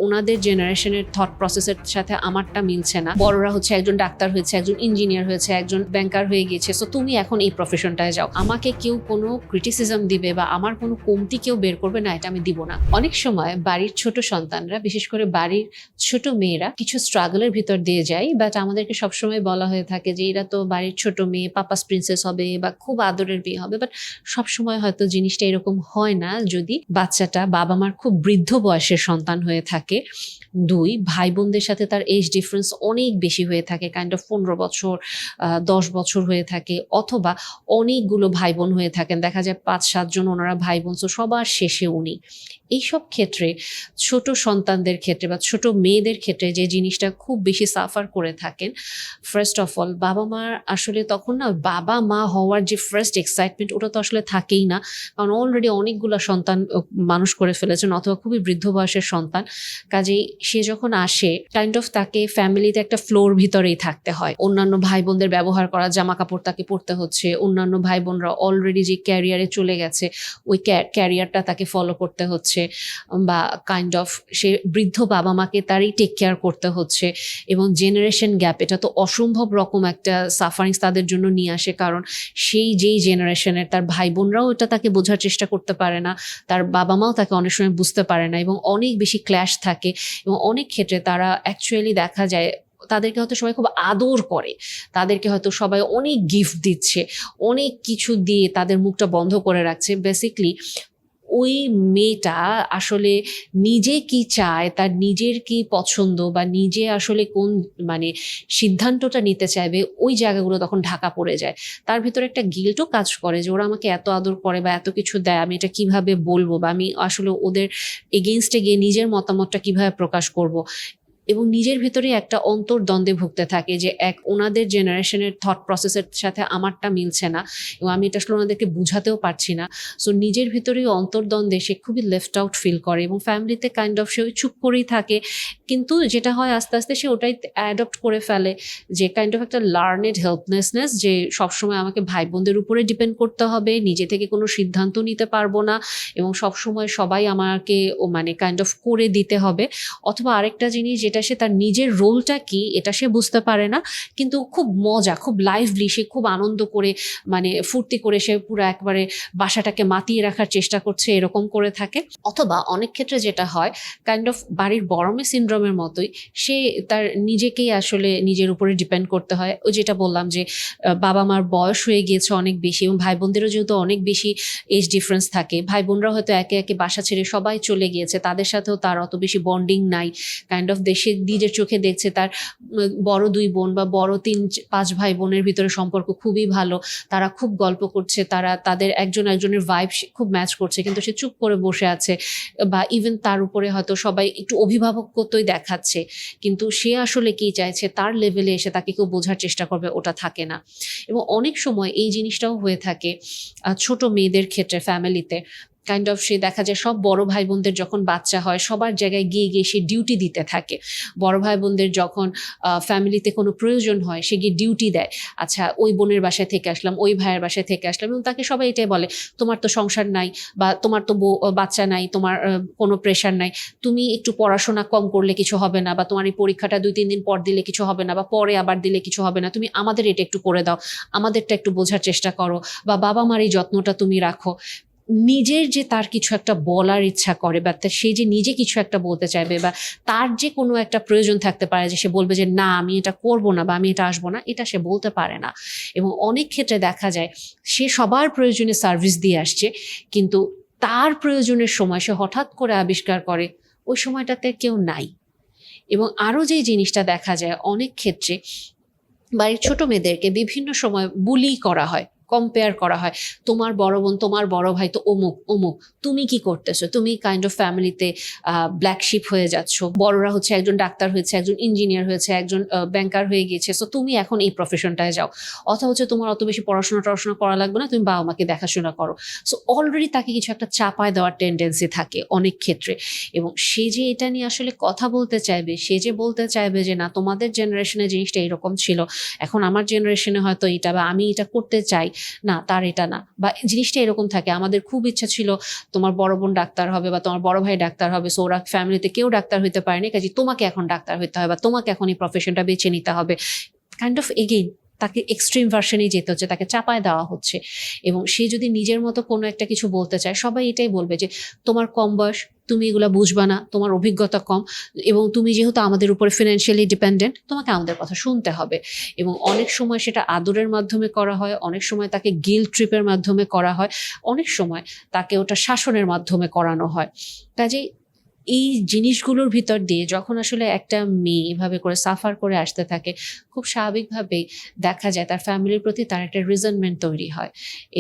ওনাদের জেনারেশনের থট প্রসেসের সাথে আমারটা মিলছে না। বড়রা হচ্ছে একজন ডাক্তার হয়েছে, একজন ইঞ্জিনিয়ার হয়েছে, একজন ব্যাংকার হয়ে গিয়েছে, সো তুমি এখন এই প্রফেশনটায় যাও। আমাকে কেউ কোনো ক্রিটিসিজম দিবে বা আমার কোনো কমতি কেউ বের করবে না, এটা আমি দিব না। অনেক সময় বাড়ির ছোট সন্তানরা, বিশেষ করে বাড়ির ছোট মেয়েরা কিছু স্ট্রাগলের ভিতর দিয়ে যায়, বাট আমাদেরকে সবসময় বলা হয়ে থাকে যে এরা তো বাড়ির ছোট মেয়ে, পাপাস প্রিন্সেস হবে বা খুব আদরের বিয়ে হবে। বাট সবসময় হয়তো জিনিসটা এরকম হয় না যদি বাচ্চাটা বাবা মার খুব বৃদ্ধ বয়সের সন্তান হয়ে থাকে। 2, ভাই বোনদের সাথে তার এজ ডিফারেন্স অনেক বেশি হয়ে থাকে, কাইন্ড অফ 15 বছর 10 বছর হয়ে থাকে, অথবা অনেকগুলো ভাই বোন হয়ে থাকেন, দেখা যায় 5-7 জন ওনারা ভাই বোন, সো সবার শেষে উনি। এইসব ক্ষেত্রে ছোট সন্তানদের ক্ষেত্রে বা ছোট মেয়েদের ক্ষেত্রে যে জিনিসটা খুব বেশি সাফার করে থাকেন, ফার্স্ট অফ অল বাবা মার আসলে তখন না বাবা মা হওয়ার যে ফার্স্ট এক্সাইটমেন্ট ওটা তো আসলে থাকেই না, কারণ অলরেডি অনেকগুলো সন্তান মানুষ করে ফেলেছেন অথবা খুবই বৃদ্ধ বয়সের সন্তান। কাজেই সে যখন আসে কাইন্ড অফ তাকে ফ্যামিলিতে একটা ফ্লোর ভিতরেই থাকতে হয়। অন্যান্য ভাই বোনদের ব্যবহার করা জামা কাপড় তাকে পরতে হচ্ছে, অন্যান্য ভাই বোনরা অলরেডি যে ক্যারিয়ারে চলে গেছে ওই ক্যারিয়ারটা তাকে ফলো করতে হচ্ছে, বা কাইন্ড অফ সে বৃদ্ধ বাবা মাকে তারই টেক কেয়ার করতে হচ্ছে। এবং জেনারেশন গ্যাপ, এটা তো অসম্ভব রকম একটা সাফারিংস তাদের জন্য নিয়ে আসে, কারণ সেই যেই জেনারেশনের তার ভাই বোনরাও এটা তাকে বোঝার চেষ্টা করতে পারে না, তার বাবা মাও তাকে অনেক সময় বুঝতে পারে না, এবং অনেক বেশি ক্ল্যাশ থাকে। এবং অনেক ক্ষেত্রে তারা অ্যাকচুয়ালি দেখা যায় তাদেরকে হয়তো সবাই খুব আদর করে, তাদেরকে হয়তো সবাই অনেক গিফট দিচ্ছে, অনেক কিছু দিয়ে তাদের মুখটা বন্ধ করে রাখছে। বেসিকলি ওই মেয়েটা আসলে নিজে কি চায়, তার নিজের কি পছন্দ বা নিজে আসলে কোন মানে সিদ্ধান্তটা নিতে চাইবে, ওই জায়গাগুলো তখন ঢাকা পড়ে যায়। তার ভিতরে একটা গিল্টও কাজ করে যে ওরা আমাকে এত আদর করে বা এত কিছু দেয়, আমি এটা কিভাবে বলবো, বা আমি আসলে ওদের এগেইনস্টে গিয়ে নিজের মতামতটা কিভাবে প্রকাশ করব। এবং নিজের ভিতরে একটা অন্তর্দ্বন্দ্বে ভুগতে থাকে যে ওনাদের জেনারেশনের থট প্রসেসের সাথে আমারটা মিলছে না, এবং আমি এটা আসলে ওনাদেরকে বুঝাতেও পারছি না। সো নিজের ভিতরেই অন্তর্দ্বন্দ্বে সে খুবই লেফট আউট ফিল করে, এবং ফ্যামিলিতে কাইন্ড অফ সে ওই চুপ করেই থাকে। কিন্তু যেটা হয় আস্তে আস্তে সে ওটাই অ্যাডপ্ট করে ফেলে, যে কাইন্ড অফ একটা লার্নেড হেল্পলেসনেস, যে সবসময় আমাকে ভাই বোনদের উপরে ডিপেন্ড করতে হবে, নিজে থেকে কোনো সিদ্ধান্ত নিতে পারবো না, এবং সবসময় সবাই আমাকে মানে কাইন্ড অফ করে দিতে হবে। অথবা আরেকটা জিনিস, যেটা সে তার নিজের রোলটা কি এটা সে বুঝতে পারে না, কিন্তু খুব মজা, খুব লাইভলি, সে খুব আনন্দ করে মানে ফুর্তি করে সে পুরো একবারে বাসাটাকে মাতিয়ে রাখার চেষ্টা করছে, এরকম করে থাকে। অথবা অনেক ক্ষেত্রে যেটা হয় কাইন্ড অফ বাড়ির বড় মেয়ে সিনড্রোমের মতোই, সে তার নিজেকেই আসলে নিজের উপরে ডিপেন্ড করতে হয়। ওই যেটা বললাম যে বাবা মার বয়স হয়ে গিয়েছে অনেক বেশি, এবং ভাই বোনদেরও যেহেতু অনেক বেশি এজ ডিফারেন্স থাকে, ভাই বোনরা হয়তো একে একে বাসা ছেড়ে সবাই চলে গিয়েছে, তাদের সাথেও তার অত বেশি বন্ডিং নাই। কাইন্ড অফ দেশে নিজের চোখে দেখছে তার বড় 2 বোন বা বড় 3-5 ভাই বোনের ভিতরে সম্পর্ক খুবই ভালো, তারা খুব গল্প করছে, তারা তাদের একজন একজনের ভাইব খুব ম্যাচ করছে, কিন্তু সে চুপ করে বসে আছে। বা ইভেন তার উপরে হয়তো সবাই একটু অভিভাবকত্বই দেখাচ্ছে, কিন্তু সে আসলে কি চাইছে তার লেভেলে এসে তাকে কেউ বোঝার চেষ্টা করবে, ওটা থাকে না। এবং অনেক সময় এই জিনিসটাও হয়ে থাকে ছোট মেয়েদের ক্ষেত্রে ফ্যামিলিতে। কাইন্ড অফ সে দেখা যায় সব বড় ভাই বোনদের যখন বাচ্চা হয় সবার জায়গায় গিয়ে গিয়ে সে ডিউটি দিতে থাকে। বড় ভাই বোনদের যখন ফ্যামিলিতে কোনো প্রয়োজন হয় সে গিয়ে ডিউটি দেয়, আচ্ছা ওই বোনের বাসায় থেকে আসলাম, ওই ভাইয়ের বাসায় থেকে আসলাম, এবং তাকে সবাই এটাই বলে, তোমার তো সংসার নাই, বা তোমার তো বাচ্চা নাই, তোমার কোনো প্রেশার নাই, তুমি একটু পড়াশোনা কম করলে কিছু হবে না, বা তোমার এই পরীক্ষাটা 2-3 দিন পর দিলে কিছু হবে না, বা পরে আবার দিলে কিছু হবে না, তুমি আমাদের এটা একটু করে দাও, আমাদেরটা একটু বোঝার চেষ্টা করো, বা বাবা মার এই যত্নটা তুমি রাখো। নিজের যে তার কিছু একটা বলার ইচ্ছা করে, বা সে যে নিজে কিছু একটা বলতে চাইবে, বা তার যে কোনো একটা প্রয়োজন থাকতে পারে যে সে বলবে যে না আমি এটা করব না, বা আমি এটা আসবো না, এটা সে বলতে পারে না। এবং অনেক ক্ষেত্রে দেখা যায় সে সবার প্রয়োজনে সার্ভিস দিয়ে আসছে, কিন্তু তার প্রয়োজনের সময় সে হঠাৎ করে আবিষ্কার করে ওই সময়টাতে কেউ নাই। এবং আরও যেই জিনিসটা দেখা যায় অনেক ক্ষেত্রে বাড়ির ছোট মেয়েদেরকে বিভিন্ন সময় বুলি করা হয়, কম্পেয়ার করা হয়, তোমার বড় বোন, তোমার বড় ভাই তো অমুক অমুক, তুমি কি করতেছো, তুমি কাইন্ড অফ ফ্যামিলিতে ব্ল্যাক শিপ হয়ে যাচ্ছ, বড়রা হচ্ছে একজন ডাক্তার হয়েছে, একজন ইঞ্জিনিয়ার হয়েছে, একজন ব্যাংকার হয়ে গিয়েছে, সো তুমি এখন এই প্রফেশনটায় যাও, অথবা হচ্ছে তোমার অত বেশি পড়াশোনা করা লাগবে না, তুমি বাবা মাকে দেখাশোনা করো। সো অলরেডি তাকে কিছু একটা চাপায় দেওয়ার টেন্ডেন্সি থাকে অনেক ক্ষেত্রে। এবং সে যে এটা নিয়ে আসলে কথা বলতে চাইবে, সে যে বলতে চাইবে যে না তোমাদের জেনারেশনে জিনিসটা এরকম ছিল, এখন আমার জেনারেশনে হয়তো এটা, বা আমি এটা করতে চাই, না তার এটা না, বা জিনিসটা এরকম থাকে আমাদের খুব ইচ্ছা ছিল তোমার বড় বোন ডাক্তার হবে বা তোমার বড় ভাই ডাক্তার হবে, সো ওরা ফ্যামিলিতে কেউ ডাক্তার হইতে পারেনি, কাজে তোমাকে এখন ডাক্তার হইতে হবে বা তোমাকে এখন এই প্রফেশনটা বেছে নিতে হবে। কাইন্ড অফ এগেইন তাকে এক্সট্রিম ভার্সনেই যেতে হচ্ছে, তাকে চাপায় দেওয়া হচ্ছে। এবং সে যদি নিজের মতো কোনো একটা কিছু বলতে চায়, সবাই এটাই বলবে যে তোমার কম বয়স, তুমি এগুলা বুঝবা না, তোমার অভিজ্ঞতা কম, এবং তুমি যেহেতু আমাদের উপরে ফিনান্সিয়ালি ডিপেন্ডেন্ট, তোমাকে আমাদের কথা শুনতে হবে। এবং অনেক সময় সেটা আদরের মাধ্যমে করা হয়, অনেক সময় তাকে গিল্ট ট্রিপের মাধ্যমে করা হয়, অনেক সময় তাকে ওটা শাসনের মাধ্যমে করানো হয়। কাজেই এই জিনিসগুলোর ভিতর দিয়ে যখন আসলে একটা মেয়ে এভাবে করে সাফার করে আসতে থাকে, খুব স্বাভাবিকভাবেই দেখা যায় তার ফ্যামিলির প্রতি তার একটা রিজনমেন্ট তৈরি হয়,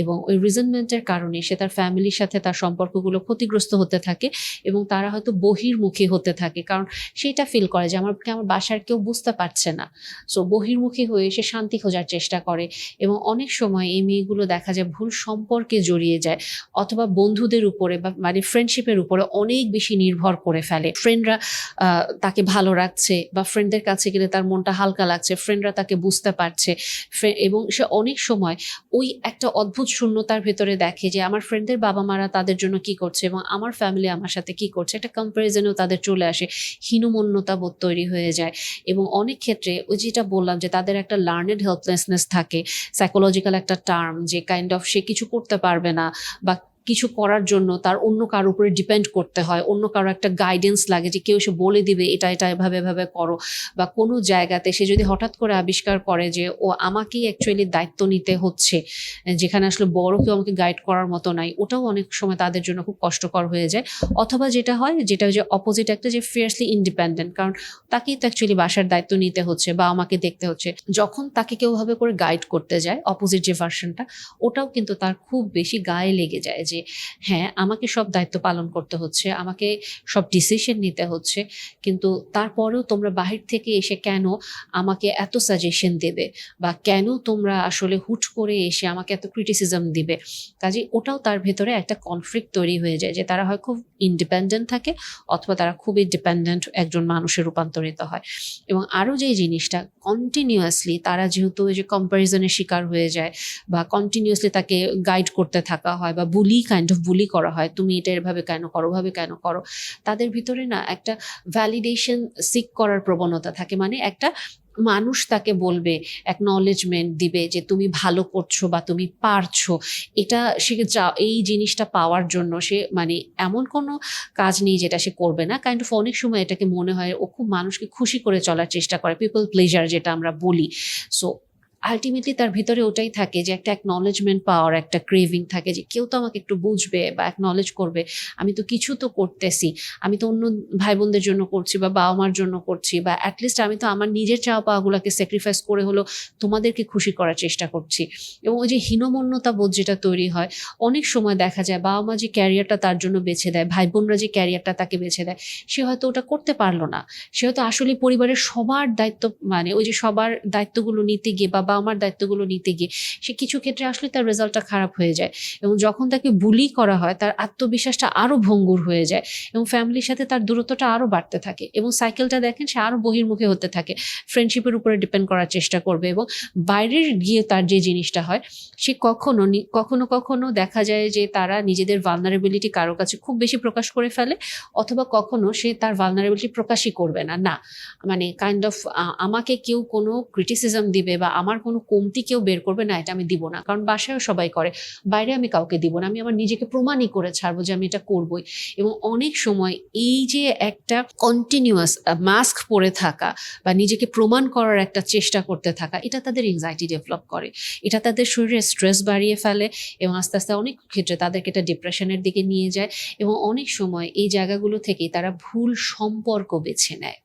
এবং ওই রিজনমেন্টের কারণে সে তার ফ্যামিলির সাথে তার সম্পর্কগুলো ক্ষতিগ্রস্ত হতে থাকে, এবং তারা হয়তো বহির্মুখী হতে থাকে, কারণ সেটা ফিল করে যে আমার বাসার কেউ বুঝতে পারছে না। সো বহির্মুখী হয়ে সে শান্তি খোঁজার চেষ্টা করে, এবং অনেক সময় এই মেয়েগুলো দেখা যায় ভুল সম্পর্কে জড়িয়ে যায়, অথবা বন্ধুদের উপরে বা মানে ফ্রেন্ডশিপের উপরে অনেক বেশি নির্ভর করে ফেলে। ফ্রেন্ডরা তাকে ভালো রাখছে, বা ফ্রেন্ডদের কাছে গেলে তার মনটা হালকা লাগছে, ফ্রেন্ডরা তাকে বুঝতে পারছে, এবং সে অনেক সময় ওই একটা অদ্ভুত শূন্যতার ভেতরে দেখে যে আমার ফ্রেন্ডদের বাবা মারা তাদের জন্য কি করছে এবং আমার ফ্যামিলি আমার সাথে কি করছে, একটা কম্প্যারিজনেও তাদের চলে আসে, হীনমন্যতা বোধ তৈরি হয়ে যায়। এবং অনেক ক্ষেত্রে ওই যেটা বললাম যে তাদের একটা লার্নেড হেল্পলেসনেস থাকে, সাইকোলজিক্যাল একটা টার্ম, যে কাইন্ড অফ সে কিছু করতে পারবে না, বা কিছু করার জন্য তার অন্য কারোর উপরে ডিপেন্ড করতে হয়, অন্য কারো একটা গাইডেন্স লাগে যে কেউ এসে বলে দিবে এটা এটা এভাবে এভাবে করো। বা কোনো জায়গাতে সে যদি হঠাৎ করে আবিষ্কার করে যে ও আমাকেই অ্যাকচুয়ালি দায়িত্ব নিতে হচ্ছে, যেখানে আসলে বড় কেউ আমাকে গাইড করার মতো নাই, ওটাও অনেক সময় তাদের জন্য খুব কষ্টকর হয়ে যায়। অথবা যেটা হয়, যেটা যে অপোজিট একটা, যে ফিয়ার্সলি ইন্ডিপেন্ডেন্ট, কারণ তাকেই তো অ্যাকচুয়ালি বাসার দায়িত্ব নিতে হচ্ছে বা আমাকে দেখতে হচ্ছে, যখন তাকে কেউ ভাবে করে গাইড করতে যায় অপোজিট যে ভার্সনটা, ওটাও কিন্তু তার খুব বেশি গায়ে লেগে যায় যে হ্যাঁ আমাকে সব দায়িত্ব পালন করতে হচ্ছে, আমাকে সব ডিসিশন নিতে হচ্ছে, কিন্তু তারপরেও তোমরা বাহির থেকে এসে কেন আমাকে এত সাজেশন দেবে, বা কেন তোমরা আসলে হুট করে এসে আমাকে এত ক্রিটিসিজম দিবে। কাজে ওটাও তার ভেতরে একটা কনফ্লিক্ট তৈরি হয়ে যায়, যে তারা হয় খুব ইন্ডিপেন্ডেন্ট থাকে, অথবা তারা খুবই ডিপেন্ডেন্ট একজন মানুষে রূপান্তরিত হয়। এবং আরও যে জিনিসটা, কন্টিনিউয়াসলি তারা যেহেতু ওই যে কম্প্যারিজনের শিকার হয়ে যায়, বা কন্টিনিউয়াসলি তাকে গাইড করতে থাকা হয়, বা কাইন্ড অফ বুলি করা হয়, তুমি এটা এভাবে কেন করো, ভাবে কেন করো, তাদের ভিতরে না একটা ভ্যালিডেশন সিক করার প্রবণতা থাকে। মানে একটা মানুষ তাকে বলবে, অ্যাকনলেজমেন্ট দিবে যে তুমি ভালো করছো বা তুমি পারছো, এটা সে এই জিনিসটা পাওয়ার জন্য সে মানে এমন কোনো কাজ নেই যেটা সে করবে না। কাইন্ড অফ অনেক সময় এটাকে মনে হয় ও খুব মানুষকে খুশি করে চলার চেষ্টা করে, পিপল প্লেজার যেটা আমরা বলি। সো আলটিমেটলি তার ভিতরে ওটাই থাকে যে একটা অ্যাকনলেজমেন্ট পাওয়ার একটা ক্রেভিং থাকে, যে কেউ তো আমাকে একটু বুঝবে বা অ্যাকনলেজ করবে, আমি তো কিছু তো করতেছি, আমি তো অন্য ভাই বোনদের জন্য করছি বা বাবা মার জন্য করছি, বা অ্যাটলিস্ট আমি তো আমার নিজের চাওয়া পাওয়াগুলোকে স্যাক্রিফাইস করে হলো তোমাদেরকে খুশি করার চেষ্টা করছি। এবং ওই যে হীনমন্যতা বোধ যেটা তৈরি হয়, অনেক সময় দেখা যায় বাবা মা যে ক্যারিয়ারটা তার জন্য বেছে দেয়, ভাই বোনরা যে ক্যারিয়ারটা তাকে বেছে দেয়, সে হয়তো ওটা করতে পারলো না, সে হয়তো আসলে পরিবারের সবার দায়িত্ব, মানে ওই যে সবার দায়িত্বগুলো নিতে গিয়ে বা আমার দায়িত্বগুলো নিতে গিয়ে সে কিছু ক্ষেত্রে আসলে তার রেজাল্টটা খারাপ হয়ে যায়, এবং যখন তাকে বুলি করা হয় তার আত্মবিশ্বাসটা আরো ভঙ্গুর হয়ে যায়, এবং ফ্যামিলির সাথে তার দূরত্বটা আরো বাড়তে থাকে, এবং সাইকেলটা দেখেন সে আরো বহির্মুখী হতে থাকে, ফ্রেন্ডশিপের উপরে ডিপেন্ড করার চেষ্টা করবে, এবং বাইরের গিয়ে তার যে জিনিসটা হয়, সে কখনো কখনো দেখা যায় যে তারা নিজেদের ভালনারেবিলিটি কারো কাছে খুব বেশি প্রকাশ করে ফেলে, অথবা কখনো সে তার ভালনারেবিলিটি প্রকাশই করবে না, না মানে কাইন্ড অফ আমাকে কেউ কোনো ক্রিটিসিজম দিবে বা আমার কোনো কমতি কেউ বের করবে না, এটা আমি দিব না, কারণ বাসায়ও সবাই করে, বাইরে আমি কাউকে দিব না, আমি আমার নিজেকে প্রমাণই করে ছাড়বো যে আমি এটা করবই। এবং অনেক সময় এই যে একটা কন্টিনিউয়াস মাস্ক পরে থাকা বা নিজেকে প্রমাণ করার একটা চেষ্টা করতে থাকা, এটা তাদের এনজাইটি ডেভেলপ করে, এটা তাদের শরীরে স্ট্রেস বাড়িয়ে ফেলে, এবং আস্তে আস্তে অনেক ক্ষেত্রে তাদেরকে এটা ডিপ্রেশনের দিকে নিয়ে যায়, এবং অনেক সময় এই জায়গাগুলো থেকেই তারা ভুল সম্পর্ক বেছে নেয়।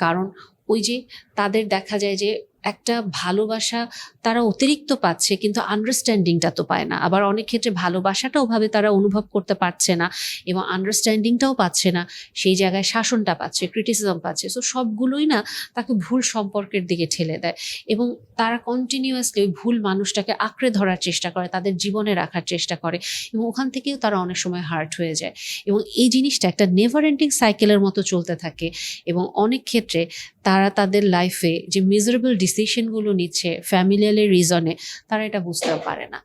কারণ ওই যে তাদের দেখা যায় যে একটা ভালোবাসা তারা অতিরিক্ত পাচ্ছে, কিন্তু আন্ডারস্ট্যান্ডিংটা তো পায় না, আবার অনেক ক্ষেত্রে ভালোবাসাটাও ভাবে তারা অনুভব করতে পারছে না, এবং আন্ডারস্ট্যান্ডিংটাও পাচ্ছে না, সেই জায়গায় শাসনটা পাচ্ছে, ক্রিটিসিজম পাচ্ছে, সো সবগুলোই না তাকে ভুল সম্পর্কের দিকে ঠেলে দেয়, এবং তারা কন্টিনিউয়াসলি ওই ভুল মানুষটাকে আঁকড়ে ধরার চেষ্টা করে, তাদের জীবনে রাখার চেষ্টা করে, এবং ওখান থেকেও তারা অনেক সময় হার্ট হয়ে যায়, এবং এই জিনিসটা একটা নেভার এন্ডিং সাইকেলের মতো চলতে থাকে, এবং অনেক ক্ষেত্রে তারা তাদের লাইফে যে মিজারেবল ডিসিশনগুলো নিচ্ছে ফ্যামিলিয়ালি রিজনে, তারা এটা বুঝতেও পারে না।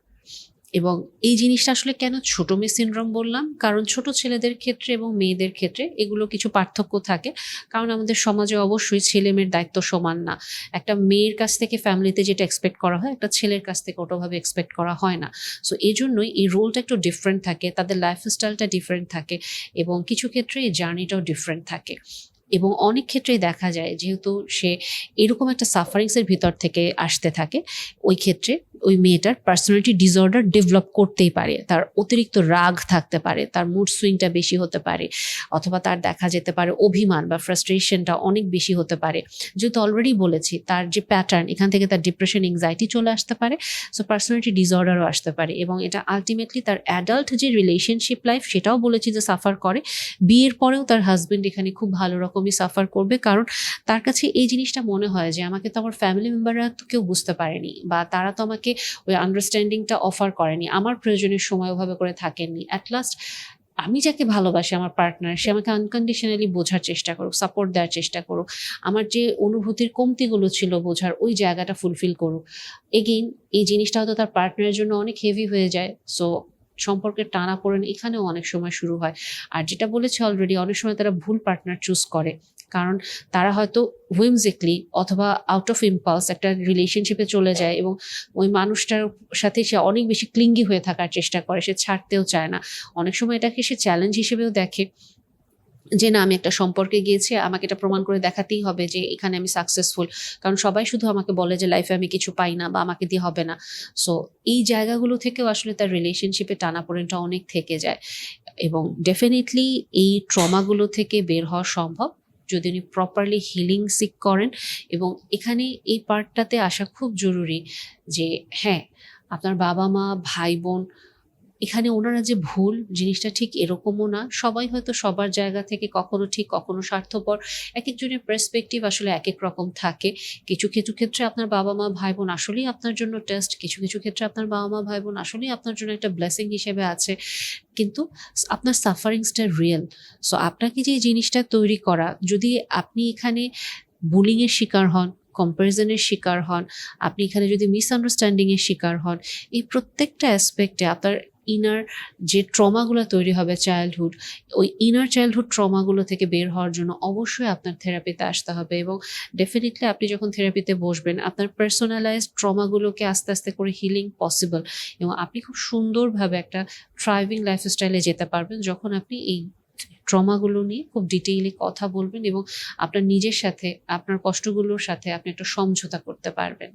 এবং এই জিনিসটা আসলে কেন ছোট মেয়ে সিনড্রোম বললাম, কারণ ছোট ছেলেদের ক্ষেত্রে এবং মেয়েদের ক্ষেত্রে এগুলো কিছু পার্থক্য থাকে। কারণ আমাদের সমাজে অবশ্যই ছেলে মেয়ের দায়িত্ব সমান না। একটা মেয়ের কাছ থেকে ফ্যামিলিতে যেটা এক্সপেক্ট করা হয়, একটা ছেলের কাছ থেকে ওটাভাবে এক্সপেক্ট করা হয় না। সো এই জন্যই এই রোলটা একটু ডিফারেন্ট থাকে, তাদের লাইফস্টাইলটা ডিফারেন্ট থাকে, এবং কিছু ক্ষেত্রে এই জার্নিটাও ডিফারেন্ট থাকে। এবং অনেক ক্ষেত্রেই দেখা যায় যেহেতু সে এরকম একটা সাফারিংসের ভিতর থেকে আসতে থাকে, ওই ক্ষেত্রে ওই মেয়েটার পার্সোনালিটি ডিসঅর্ডার ডেভেলপ করতেই পারে। তার অতিরিক্ত রাগ থাকতে পারে, তার মুড সুইংটা বেশি হতে পারে, অথবা তার দেখা যেতে পারে অভিমান বা ফ্রাস্ট্রেশনটা অনেক বেশি হতে পারে। যেহেতু অলরেডি বলেছি তার যে প্যাটার্ন, এখান থেকে তার ডিপ্রেশন, এংজাইটি চলে আসতে পারে। সো পার্সোনালিটি ডিসঅর্ডারও আসতে পারে, এবং এটা আলটিমেটলি তার অ্যাডাল্ট যে রিলেশনশিপ লাইফ সেটাও বলেছি যে সাফার করে। বিয়ের পরেও তার হাজবেন্ড এখানে খুব ভালো রকমই সাফার করবে, কারণ তার কাছে এই জিনিসটা মনে হয় যে আমাকে তো আমার ফ্যামিলি মেম্বাররা তো কেউ বুঝতে পারেনি, বা তারা তো আমাকে ওই আন্ডারস্ট্যান্ডিংটা অফার করেনি, আমার প্রয়োজনের সময় ওভাবে করে থাকেননি। অ্যাট লাস্ট আমি যাকে ভালোবাসি, আমার পার্টনার, সে আমাকে আনকন্ডিশনালি বোঝার চেষ্টা করুক, সাপোর্ট দেওয়ার চেষ্টা করুক, আমার যে অনুভূতির কমতিগুলো ছিল বোঝার, ওই জায়গাটা ফুলফিল করুক। এগেইন এই জিনিসটা হয়তো তার পার্টনারের জন্য অনেক হেভি হয়ে যায়। সো সম্পর্কের টানাপোড়েন এখানেও অনেক সময় শুরু হয়। আর যেটা বলেছি অলরেডি, অনেক সময় তারা ভুল পার্টনার চুজ করে, কারণ তারা হয়তো হুইমজিকলি অথবা আউট অফ ইম্পালস একটা রিলেশনশিপে চলে যায়, এবং ওই মানুষটার সাথে সে অনেক বেশি ক্লিঙ্গি হয়ে থাকার চেষ্টা করে, সে ছাড়তেও চায় না। অনেক সময় এটাকে সে চ্যালেঞ্জ হিসেবেও দেখে, যে না আমি একটা সম্পর্কে গিয়েছি, আমাকে এটা প্রমাণ করে দেখাতেই হবে যে এখানে আমি সাকসেসফুল, কারণ সবাই শুধু আমাকে বলে যে লাইফে আমি কিছু পাই না বা আমাকে দিয়ে হবে না। সো এই জায়গাগুলো থেকেও আসলে তার রিলেশনশিপে টানাপোড়েনটা অনেক থেকে যায়। এবং ডেফিনেটলি এই ট্রমাগুলো থেকে বের হওয়া সম্ভব যদি উনি প্রপারলি হিলিং সিক করেন। এবং এখানে এই পার্টটাতে আসা খুব জরুরি যে হ্যাঁ, আপনার বাবা মা, ভাই বোন, এখানে ওনারা যে ভুল জিনিসটা ঠিক এরকমও না। সবাই হয়তো সবার জায়গা থেকে কখনো ঠিক কখনো স্বার্থপর, এক একজনের পার্সপেক্টিভ আসলে এক এক রকম থাকে। কিছু কিছু ক্ষেত্রে আপনার বাবা মা ভাই বোন আসলেই আপনার জন্য টেস্ট, কিছু কিছু ক্ষেত্রে আপনার বাবা মা ভাই বোন আসলেই আপনার জন্য একটা ব্লেসিং হিসেবে আছে, কিন্তু আপনার সাফারিংসটা রিয়েল। সো আপনাকে যে জিনিসটা তৈরি করা, যদি আপনি এখানে বুলিংয়ের শিকার হন, কম্প্যারিজনের শিকার হন, আপনি এখানে যদি মিসআন্ডারস্ট্যান্ডিংয়ের শিকার হন, এই প্রত্যেকটা অ্যাসপেক্টে আপনার ইনার যে ট্রমাগুলো তৈরি হবে চাইল্ডহুড, ওই ইনার চাইল্ডহুড ট্রমাগুলো থেকে বের হওয়ার জন্য অবশ্যই আপনার থেরাপিতে আসতে হবে। এবং ডেফিনেটলি আপনি যখন থেরাপিতে বসবেন, আপনার পার্সোনালাইজড ট্রমাগুলোকে আস্তে আস্তে করে হিলিং পসিবল, এবং আপনি খুব সুন্দরভাবে একটা থ্রাইভিং লাইফস্টাইলে যেতে পারবেন যখন আপনি এই ট্রমাগুলো নিয়ে খুব ডিটেইলি কথা বলবেন, এবং আপনার নিজের সাথে, আপনার কষ্টগুলোর সাথে আপনি একটা সমঝোতা করতে পারবেন।